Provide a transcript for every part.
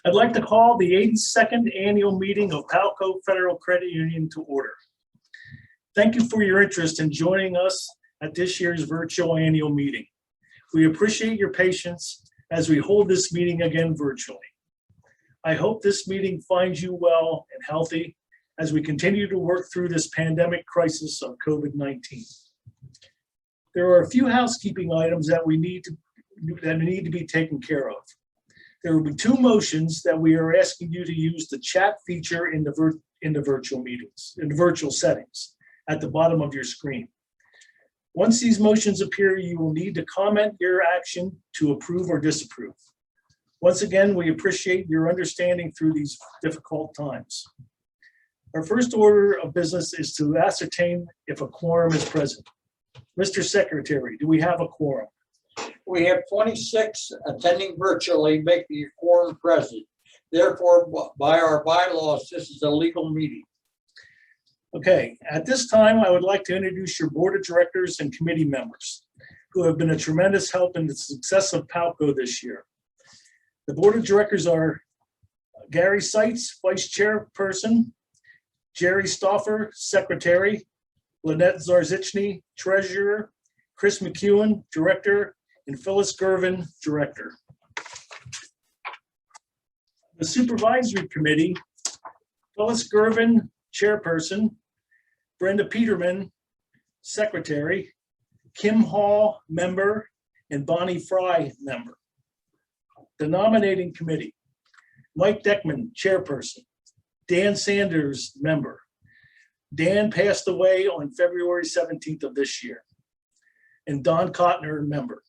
I'd like to call the 82nd annual meeting of Palco Federal Credit Union to order. Thank you for your interest in joining us at this year's virtual annual meeting. We appreciate your patience as we hold this meeting again virtually. I hope this meeting finds you well and healthy as we continue to work through this pandemic crisis of COVID-19. There are a few housekeeping items that need to be taken care of. There will be two motions that we are asking you to use the chat feature in the virtual meetings, in the virtual settings at the bottom of your screen. Once these motions appear, you will need to comment your action to approve or disapprove. Once again, we appreciate your understanding through these difficult times. Our first order of business is to ascertain if a quorum is present. Mr. Secretary, do we have a quorum? We have 26 attending virtually, making a quorum present. Therefore, by our bylaws, this is a legal meeting. Okay, at this time, I would like to introduce your board of directors and committee members who have been a tremendous help in the success of Palco this year. The board of directors are Gary Seitz, vice chairperson, Jerry Stauffer, secretary, Lynette Zarzichny, treasurer, Chris McEwen, director, and Phyllis Gervin, director. The supervisory committee, Phyllis Gervin, chairperson, Brenda Peterman, secretary, Kim Hall, member, and Bonnie Fry, member. The nominating committee, Mike Deckman, chairperson, Dan Sanders, member. Dan passed away on February 17th of this year. And Don Cotner, member.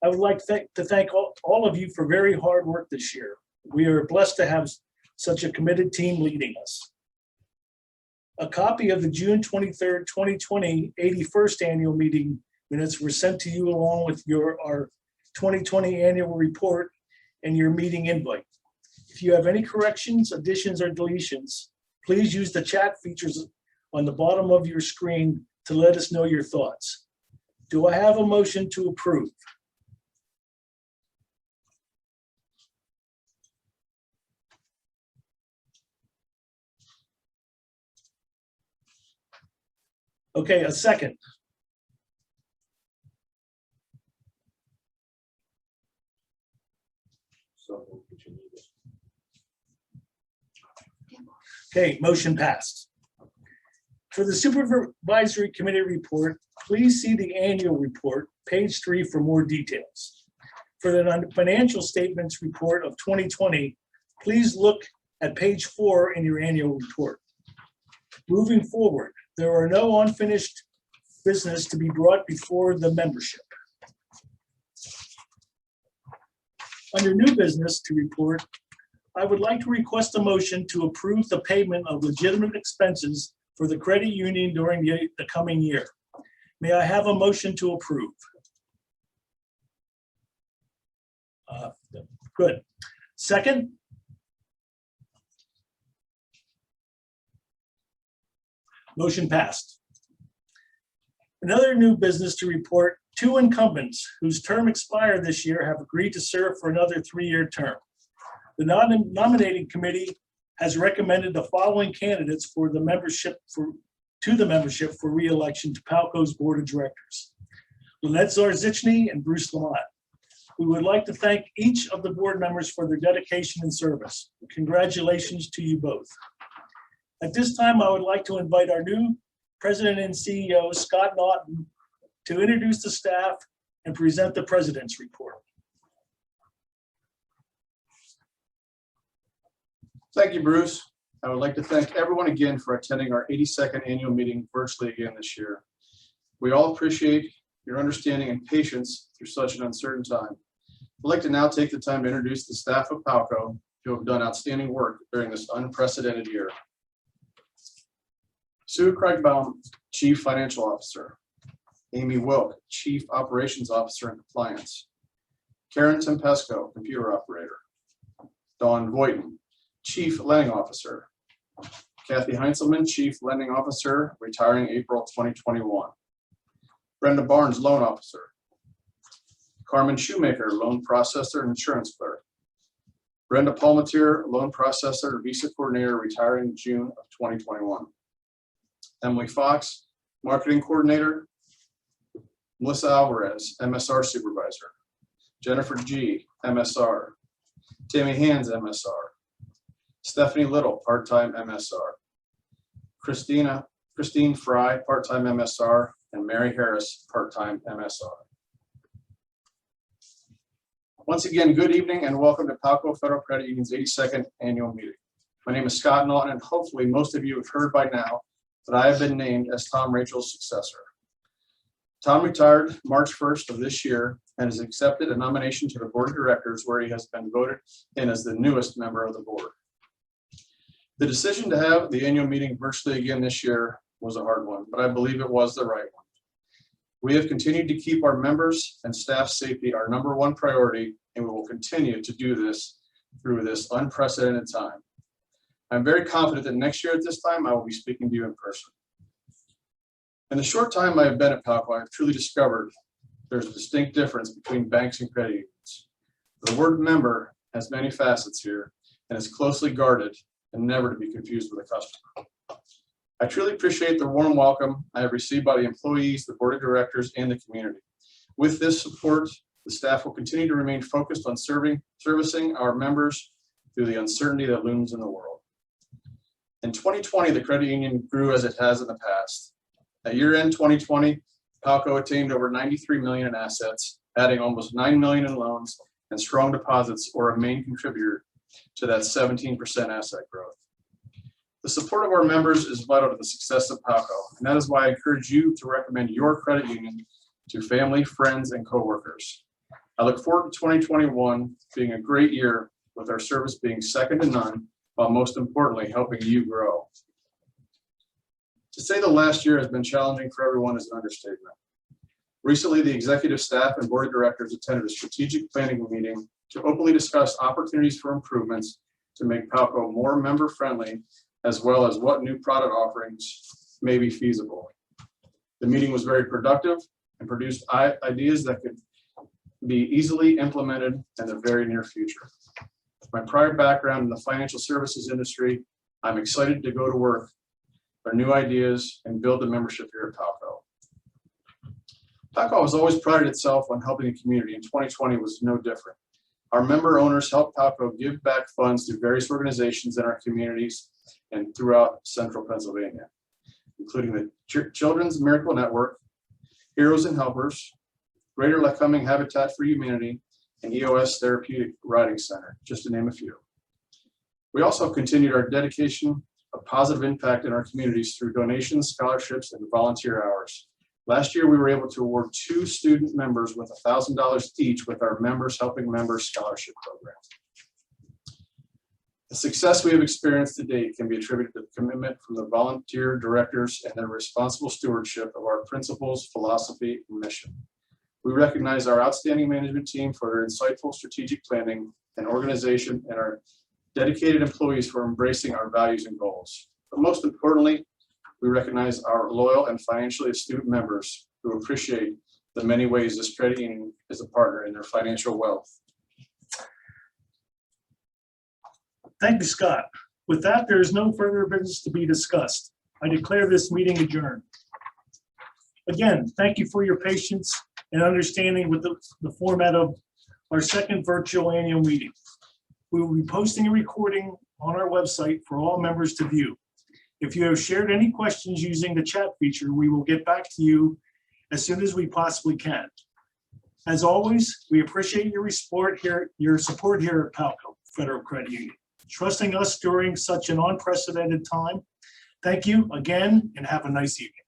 I would like to thank all of you for very hard work this year. We are blessed to have such a committed team leading us. A copy of the June 23rd, 2020 81st annual meeting minutes were sent to you along with our 2020 annual report and your meeting invite. If you have any corrections, additions, or deletions, please use the chat features on the bottom of your screen to let us know your thoughts. Do I have a motion to approve? Okay, a second. Okay, motion passed. For the supervisory committee report, please see the annual report, page 3 for more details. For the financial statements report of 2020, please look at page 4 in your annual report. Moving forward, there are no unfinished business to be brought before the membership. Under new business to report, I would like to request a motion to approve the payment of legitimate expenses for the credit union during the coming year. May I have a motion to approve? Good. Second? Motion passed. Another new business to report, 2 incumbents whose term expired this year have agreed to serve for another 3-year term. The nominating committee has recommended the following candidates for the membership for re-election to Palco's board of directors: Lynette Zarzichny and Bruce Lamont. We would like to thank each of the board members for their dedication and service. Congratulations to you both. At this time, I would like to invite our new President and CEO, Scott Naughton, to introduce the staff and present the president's report. Thank you, Bruce. I would like to thank everyone again for attending our 82nd annual meeting virtually again this year. We all appreciate your understanding and patience through such an uncertain time. I'd like to now take the time to introduce the staff of Palco who have done outstanding work during this unprecedented year. Sue Craigbaum, Chief Financial Officer. Amy Wilk, Chief Operations Officer and Compliance. Karen Tempesco, Computer Operator. Dawn Voighton, Chief Lending Officer. Kathy Heinzelman, Chief Lending Officer, retiring April 2021. Brenda Barnes, Loan Officer. Carmen Shoemaker, loan processor and insurance clerk. Brenda Palmatier, loan processor, visa coordinator, retiring in June of 2021. Emily Fox, marketing coordinator. Melissa Alvarez, MSR supervisor. Jennifer G, MSR. Tammy Hands, MSR. Stephanie Little, part-time MSR. Christine Fry, part-time MSR, and Mary Harris, part-time MSR. Once again, good evening and welcome to Palco Federal Credit Union's 82nd annual meeting. My name is Scott Naughton, and hopefully most of you have heard by now that I have been named as Tom Rachel's successor. Tom retired March 1st of this year and has accepted a nomination to the board of directors, where he has been voted in as the newest member of the board. The decision to have the annual meeting virtually again this year was a hard one, but I believe it was the right one. We have continued to keep our members and staff safety our #1 priority, and we will continue to do this through this unprecedented time. I'm very confident that next year at this time, I will be speaking to you in person. In the short time I have been at Palco, I have truly discovered there's a distinct difference between banks and credit unions. The word member has many facets here and is closely guarded and never to be confused with a customer. I truly appreciate the warm welcome I have received by the employees, the board of directors, and the community. With this support, the staff will continue to remain focused on servicing our members through the uncertainty that looms in the world. In 2020, the credit union grew as it has in the past. At year-end 2020, Palco attained over $93 million in assets, adding almost $9 million in loans, and strong deposits were a main contributor to that 17% asset growth. The support of our members is vital to the success of Palco, and that is why I encourage you to recommend your credit union to family, friends, and coworkers. I look forward to 2021 being a great year, with our service being second to none, while most importantly, helping you grow. To say the last year has been challenging for everyone is an understatement. Recently, the executive staff and board of directors attended a strategic planning meeting to openly discuss opportunities for improvements to make Palco more member-friendly, as well as what new product offerings may be feasible. The meeting was very productive and produced ideas that could be easily implemented in the very near future. With my prior background in the financial services industry, I'm excited to go to work for new ideas and build the membership here at Palco. Palco has always prided itself on helping the community, and 2020 was no different. Our member owners helped Palco give back funds to various organizations in our communities and throughout central Pennsylvania, including the Children's Miracle Network, Heroes and Helpers, Greater Lycoming Habitat for Humanity, and EOS Therapeutic Riding Center, just to name a few. We also continued our dedication of positive impact in our communities through donations, scholarships, and volunteer hours. Last year, we were able to award 2 student members with $1,000 each with our Members Helping Members Scholarship Program. The success we have experienced to date can be attributed to the commitment from the volunteer directors and their responsible stewardship of our principles, philosophy, and mission. We recognize our outstanding management team for their insightful strategic planning and organization, and our dedicated employees for embracing our values and goals. But most importantly, we recognize our loyal and financially astute members who appreciate the many ways this credit union is a partner in their financial wealth. Thank you, Scott. With that, there is no further business to be discussed. I declare this meeting adjourned. Again, thank you for your patience and understanding with the format of our second virtual annual meeting. We will be posting a recording on our website for all members to view. If you have shared any questions using the chat feature, we will get back to you as soon as we possibly can. As always, we appreciate your support here at Palco Federal Credit Union, trusting us during such an unprecedented time. Thank you again, and have a nice evening.